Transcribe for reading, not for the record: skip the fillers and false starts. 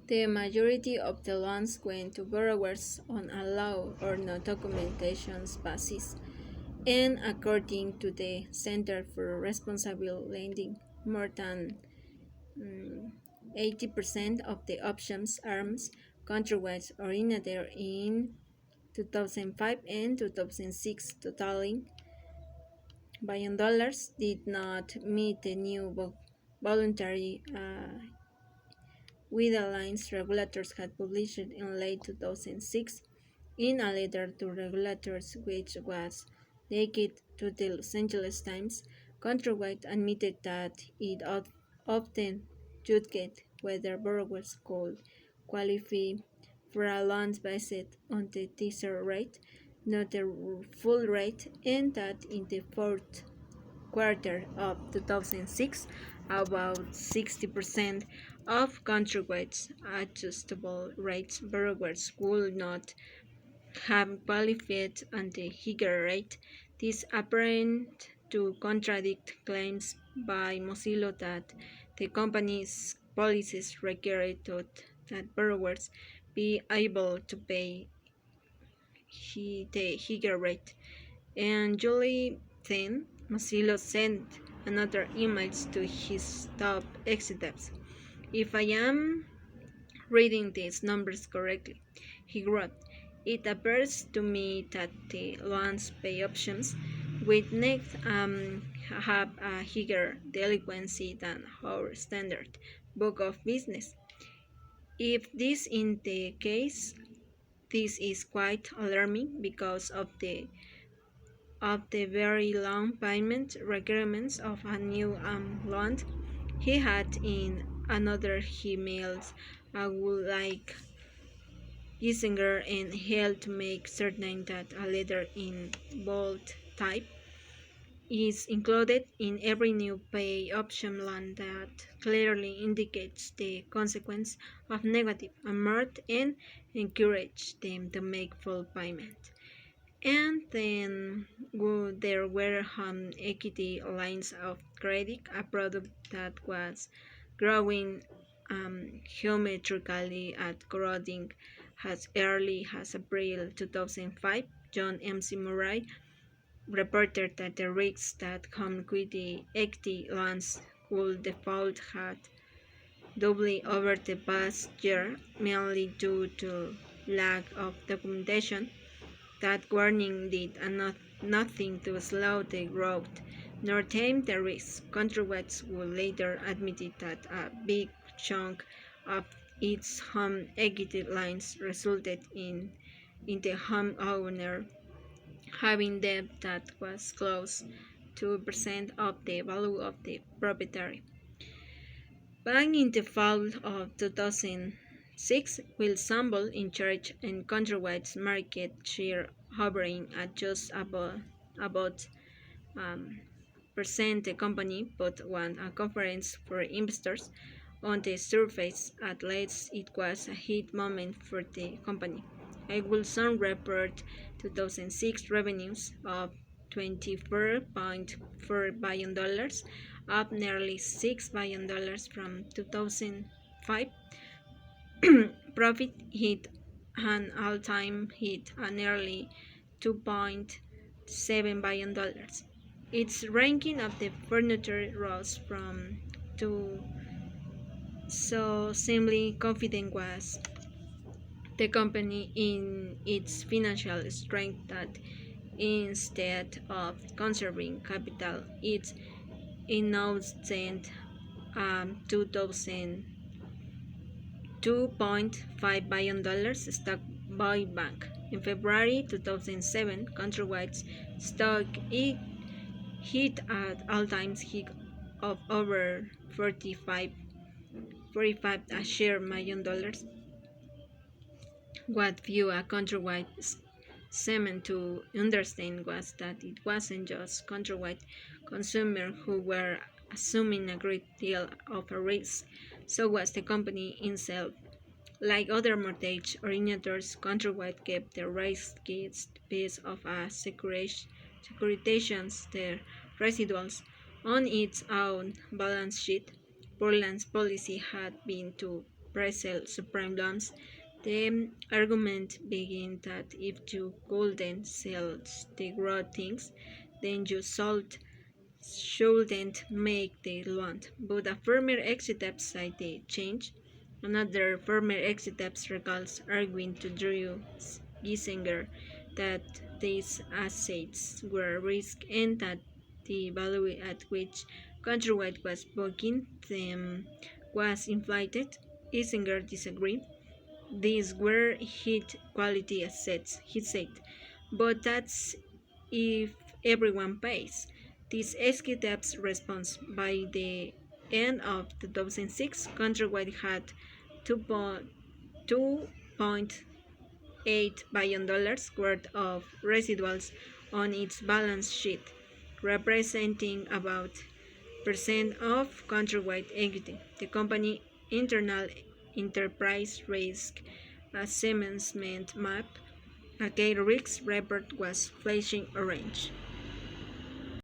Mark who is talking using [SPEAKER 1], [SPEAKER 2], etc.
[SPEAKER 1] The majority of the loans went to borrowers on a law or no documentation basis, and according to the Center for Responsible Lending, more than 80% of the options arms counterweights originated in 2005 and 2006, totaling billion dollars, did not meet the new voluntary guidelines regulators had published in late 2006 in a letter to regulators which was leaked to the Los Angeles Times. Counterweight admitted that it often judged whether borrowers could qualify for a loan based on the teaser rate, not the full rate, and that in the fourth quarter of 2006, about 60% of counterweights adjustable rates borrowers would not have qualified on the higher rate. This appeared to contradict claims by Mozilla that the company's policies required that borrowers be able to pay the higher rate. And July 10, Mozilla sent another email to his top executives. If I am reading these numbers correctly, he wrote, it appears to me that the loans pay options with next have a higher delinquency than our standard book of business. If this is the case, this is quite alarming because of the very long payment requirements of a new loan. He had in another emails I would like Kissinger and held to make certain that a letter in bold type is included in every new pay option loan that clearly indicates the consequence of negative amount and encourage them to make full payment. And then there were home equity lines of credit, a product that was growing geometrically at growing as early as April 2005. John M.C. Murray reported that the risks that home equity loans could default had doubled over the past year, mainly due to lack of documentation. That warning did nothing to slow the growth nor tame the risk. Counterweights would later admit that a big chunk of its home equity lines resulted in the homeowner having debt that was close to 2% of the value of the property. Back in the fall of 2006, Will Sample in charge and counterweights market share hovering at just about percent. The company put on a conference for investors. On the surface, at least it was a hit moment for the company. I will soon report 2006 revenues of $24.4 billion, up nearly $6 billion from 2005. Profit hit an all-time hit at nearly $2.7 billion. Its ranking of the furniture rose from to so seemingly confident was the company in its financial strength that instead of conserving capital, it announced $2.5 billion stock buyback. In February 2007, Countrywide stock hit at all-time high of over 45 a share million dollars. What few a Countrywide seemed to understand was that it wasn't just Countrywide consumers who were assuming a great deal of a risk, so was the company itself. Like other mortgage originators, Countrywide kept the riskiest piece of a securitizations, the residuals, on its own balance sheet. Portland's policy had been to pre-sale subprime loans. The argument began that if you couldn't sell the raw things, then you shouldn't make the loan. But a former executive said the change. Another former executive recalls arguing to Drew Giesinger that these assets were risk and that the value at which Countrywide was booking them was inflated. Giesinger disagreed. These were hit quality assets, he said, but that's if everyone pays. This executive's response: by the end of 2006, Countrywide had 2.8 billion dollars worth of residuals on its balance sheet, representing about percent of Countrywide equity. The company internal enterprise risk assessment map, a key risk report, was flashing orange.